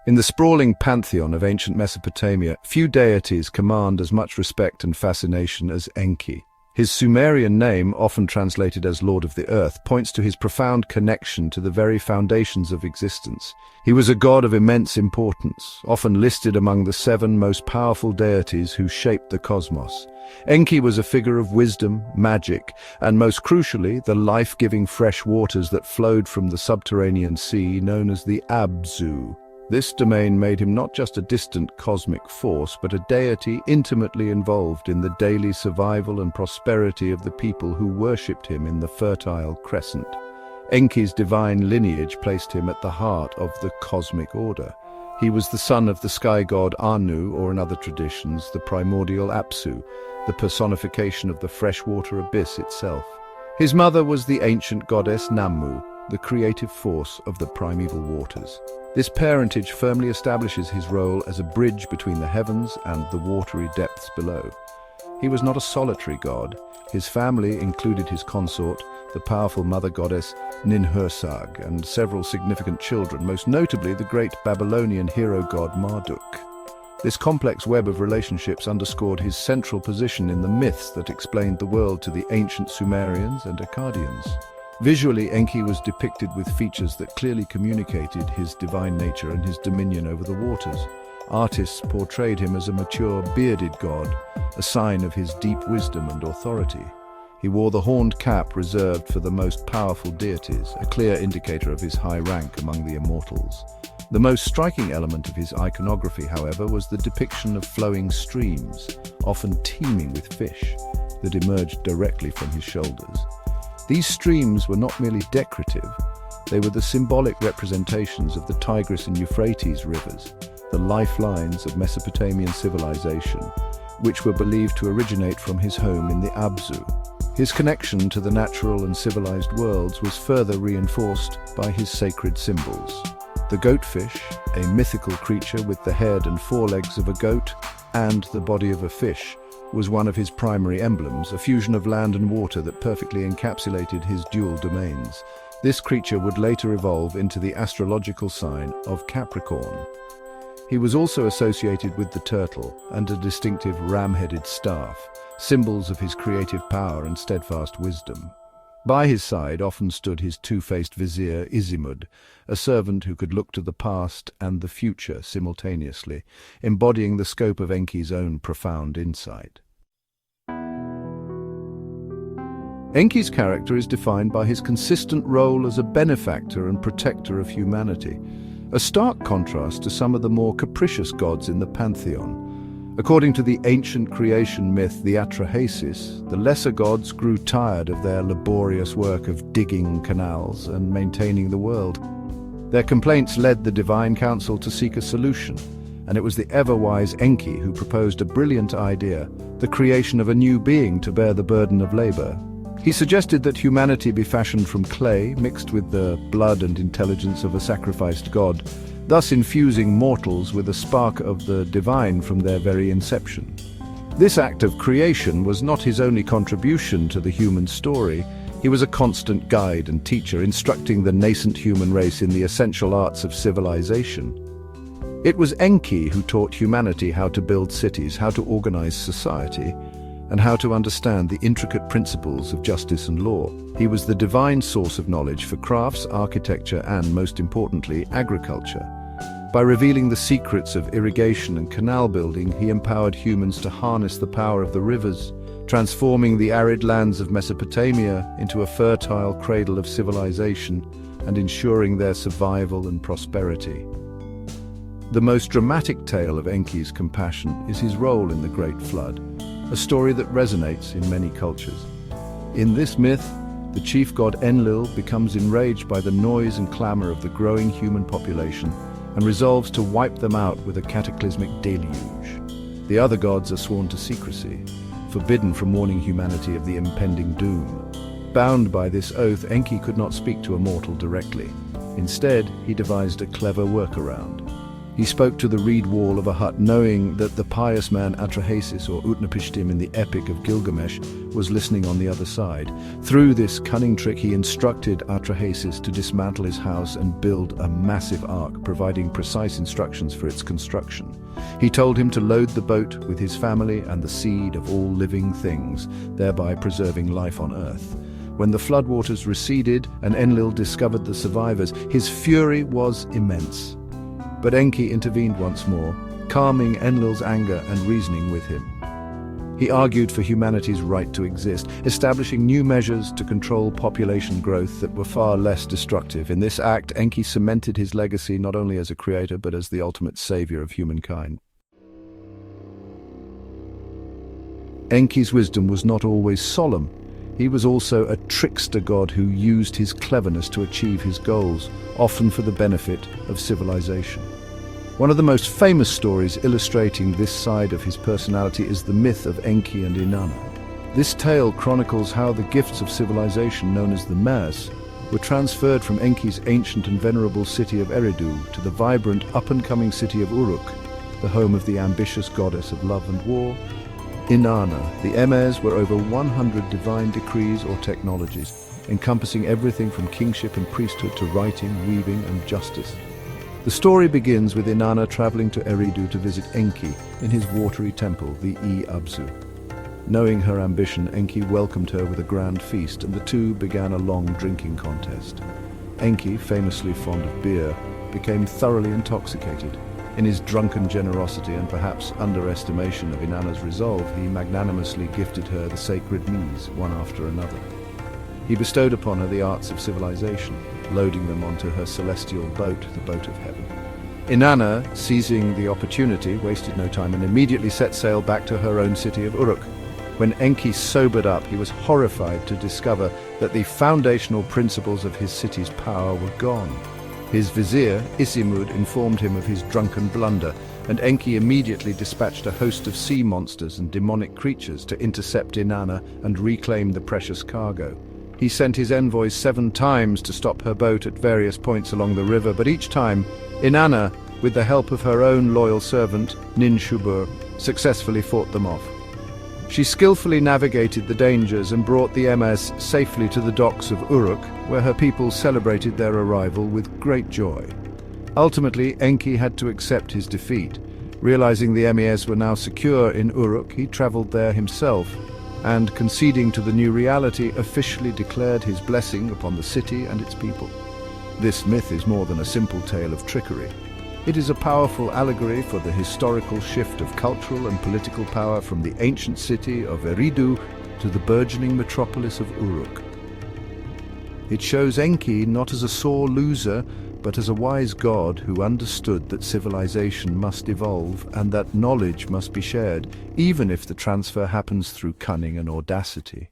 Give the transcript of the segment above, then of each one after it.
In the sprawling pantheon of ancient Mesopotamia, few deities command as much respect and fascination as Enki. His Sumerian name, often translated as Lord of the Earth, points to his profound connection to the very foundations of existence. He was a god of immense importance, often listed among the 7 most powerful deities who shaped the cosmos. Enki was a figure of wisdom, magic, and most crucially, the life-giving fresh waters that flowed from the subterranean sea known as the Abzu. This domain made him not just a distant cosmic force, but a deity intimately involved in the daily survival and prosperity of the people who worshipped him in the Fertile Crescent. Enki's divine lineage placed him at the heart of the cosmic order. He was the son of the sky god Anu, or in other traditions, the primordial Apsu, the personification of the freshwater abyss itself. His mother was the ancient goddess Nammu, the creative force of the primeval waters. This parentage firmly establishes his role as a bridge between the heavens and the watery depths below. He was not a solitary god. His family included his consort, the powerful mother goddess Ninhursag, and several significant children, most notably the great Babylonian hero god Marduk. This complex web of relationships underscored his central position in the myths that explained the world to the ancient Sumerians and Akkadians. Visually, Enki was depicted with features that clearly communicated his divine nature and his dominion over the waters. Artists portrayed him as a mature, bearded god, a sign of his deep wisdom and authority. He wore the horned cap reserved for the most powerful deities, a clear indicator of his high rank among the immortals. The most striking element of his iconography, however, was the depiction of flowing streams, often teeming with fish, that emerged directly from his shoulders. These streams were not merely decorative, they were the symbolic representations of the Tigris and Euphrates rivers, the lifelines of Mesopotamian civilization, which were believed to originate from his home in the Abzu. His connection to the natural and civilized worlds was further reinforced by his sacred symbols. The goatfish, a mythical creature with the head and forelegs of a goat and the body of a fish, was one of his primary emblems, a fusion of land and water that perfectly encapsulated his dual domains. This creature would later evolve into the astrological sign of Capricorn. He was also associated with the turtle and a distinctive ram-headed staff, symbols of his creative power and steadfast wisdom. By his side often stood his two-faced vizier Izimud, a servant who could look to the past and the future simultaneously, embodying the scope of Enki's own profound insight. Enki's character is defined by his consistent role as a benefactor and protector of humanity, a stark contrast to some of the more capricious gods in the pantheon. According to the ancient creation myth, the Atrahasis, the lesser gods grew tired of their laborious work of digging canals and maintaining the world. Their complaints led the divine council to seek a solution, and it was the ever-wise Enki who proposed a brilliant idea, the creation of a new being to bear the burden of labor. He suggested that humanity be fashioned from clay, mixed with the blood and intelligence of a sacrificed god, thus infusing mortals with a spark of the divine from their very inception. This act of creation was not his only contribution to the human story. He was a constant guide and teacher, instructing the nascent human race in the essential arts of civilization. It was Enki who taught humanity how to build cities, how to organize society, and how to understand the intricate principles of justice and law. He was the divine source of knowledge for crafts, architecture, and, most importantly, agriculture. By revealing the secrets of irrigation and canal building, he empowered humans to harness the power of the rivers, transforming the arid lands of Mesopotamia into a fertile cradle of civilization and ensuring their survival and prosperity. The most dramatic tale of Enki's compassion is his role in the Great Flood, a story that resonates in many cultures. In this myth, the chief god Enlil becomes enraged by the noise and clamor of the growing human population and resolves to wipe them out with a cataclysmic deluge. The other gods are sworn to secrecy, forbidden from warning humanity of the impending doom. Bound by this oath, Enki could not speak to a mortal directly. Instead, he devised a clever workaround. He spoke to the reed wall of a hut, knowing that the pious man Atrahasis, or Utnapishtim in the Epic of Gilgamesh, was listening on the other side. Through this cunning trick, he instructed Atrahasis to dismantle his house and build a massive ark, providing precise instructions for its construction. He told him to load the boat with his family and the seed of all living things, thereby preserving life on earth. When the floodwaters receded and Enlil discovered the survivors, his fury was immense. But Enki intervened once more, calming Enlil's anger and reasoning with him. He argued for humanity's right to exist, establishing new measures to control population growth that were far less destructive. In this act, Enki cemented his legacy not only as a creator but as the ultimate savior of humankind. Enki's wisdom was not always solemn. He was also a trickster god who used his cleverness to achieve his goals, often for the benefit of civilization. One of the most famous stories illustrating this side of his personality is the myth of Enki and Inanna. This tale chronicles how the gifts of civilization, known as the Mers, were transferred from Enki's ancient and venerable city of Eridu to the vibrant, up-and-coming city of Uruk, the home of the ambitious goddess of love and war, Inanna. The Emers were over 100 divine decrees or technologies, encompassing everything from kingship and priesthood to writing, weaving, and justice. The story begins with Inanna traveling to Eridu to visit Enki in his watery temple, the Abzu. Knowing her ambition, Enki welcomed her with a grand feast, and the two began a long drinking contest. Enki, famously fond of beer, became thoroughly intoxicated. In his drunken generosity and perhaps underestimation of Inanna's resolve, he magnanimously gifted her the sacred knees, one after another. He bestowed upon her the arts of civilization, loading them onto her celestial boat, the boat of heaven. Inanna, seizing the opportunity, wasted no time and immediately set sail back to her own city of Uruk. When Enki sobered up, he was horrified to discover that the foundational principles of his city's power were gone. His vizier, Isimud, informed him of his drunken blunder, and Enki immediately dispatched a host of sea monsters and demonic creatures to intercept Inanna and reclaim the precious cargo. He sent his envoys 7 times to stop her boat at various points along the river, but each time, Inanna, with the help of her own loyal servant, Ninshubur, successfully fought them off. She skillfully navigated the dangers and brought the Emers safely to the docks of Uruk, where her people celebrated their arrival with great joy. Ultimately, Enki had to accept his defeat. Realizing the Emers were now secure in Uruk, he traveled there himself, and, conceding to the new reality, officially declared his blessing upon the city and its people. This myth is more than a simple tale of trickery. It is a powerful allegory for the historical shift of cultural and political power from the ancient city of Eridu to the burgeoning metropolis of Uruk. It shows Enki not as a sore loser, but as a wise god who understood that civilization must evolve and that knowledge must be shared, even if the transfer happens through cunning and audacity.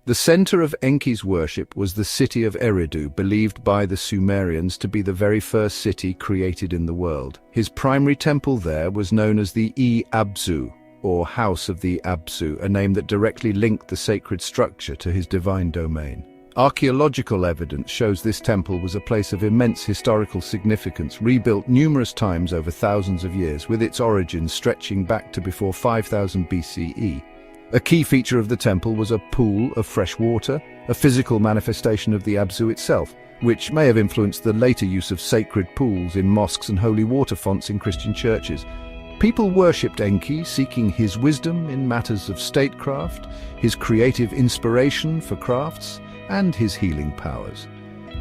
The center of Enki's worship was the city of Eridu, believed by the Sumerians to be the very first city created in the world. His primary temple there was known as the Abzu, or House of the Abzu, a name that directly linked the sacred structure to his divine domain. Archaeological evidence shows this temple was a place of immense historical significance, rebuilt numerous times over thousands of years, with its origins stretching back to before 5000 BCE. A key feature of the temple was a pool of fresh water, a physical manifestation of the Abzu itself, which may have influenced the later use of sacred pools in mosques and holy water fonts in Christian churches. People worshipped Enki, seeking his wisdom in matters of statecraft, his creative inspiration for crafts, and his healing powers.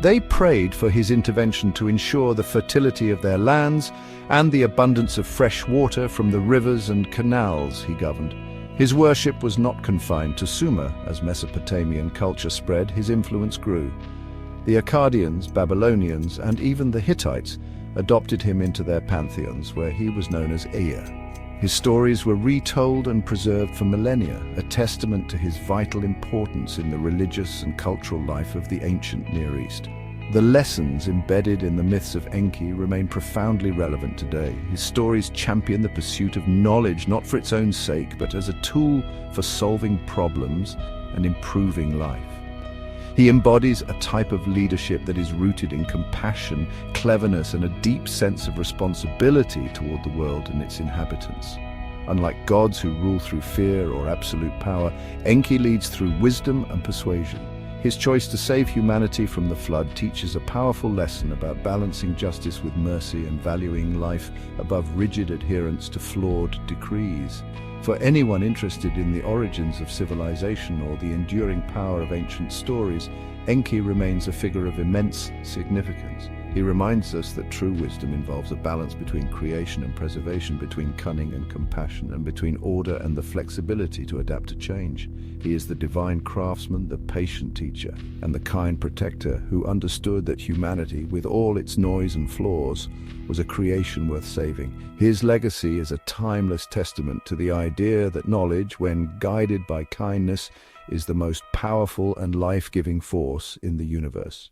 They prayed for his intervention to ensure the fertility of their lands and the abundance of fresh water from the rivers and canals he governed. His worship was not confined to Sumer. As Mesopotamian culture spread, his influence grew. The Akkadians, Babylonians, and even the Hittites adopted him into their pantheons, where he was known as Ea. His stories were retold and preserved for millennia, a testament to his vital importance in the religious and cultural life of the ancient Near East. The lessons embedded in the myths of Enki remain profoundly relevant today. His stories champion the pursuit of knowledge not for its own sake, but as a tool for solving problems and improving life. He embodies a type of leadership that is rooted in compassion, cleverness, and a deep sense of responsibility toward the world and its inhabitants. Unlike gods who rule through fear or absolute power, Enki leads through wisdom and persuasion. His choice to save humanity from the flood teaches a powerful lesson about balancing justice with mercy and valuing life above rigid adherence to flawed decrees. For anyone interested in the origins of civilization or the enduring power of ancient stories, Enki remains a figure of immense significance. He reminds us that true wisdom involves a balance between creation and preservation, between cunning and compassion, and between order and the flexibility to adapt to change. He is the divine craftsman, the patient teacher, and the kind protector who understood that humanity, with all its noise and flaws, was a creation worth saving. His legacy is a timeless testament to the idea that knowledge, when guided by kindness, is the most powerful and life-giving force in the universe.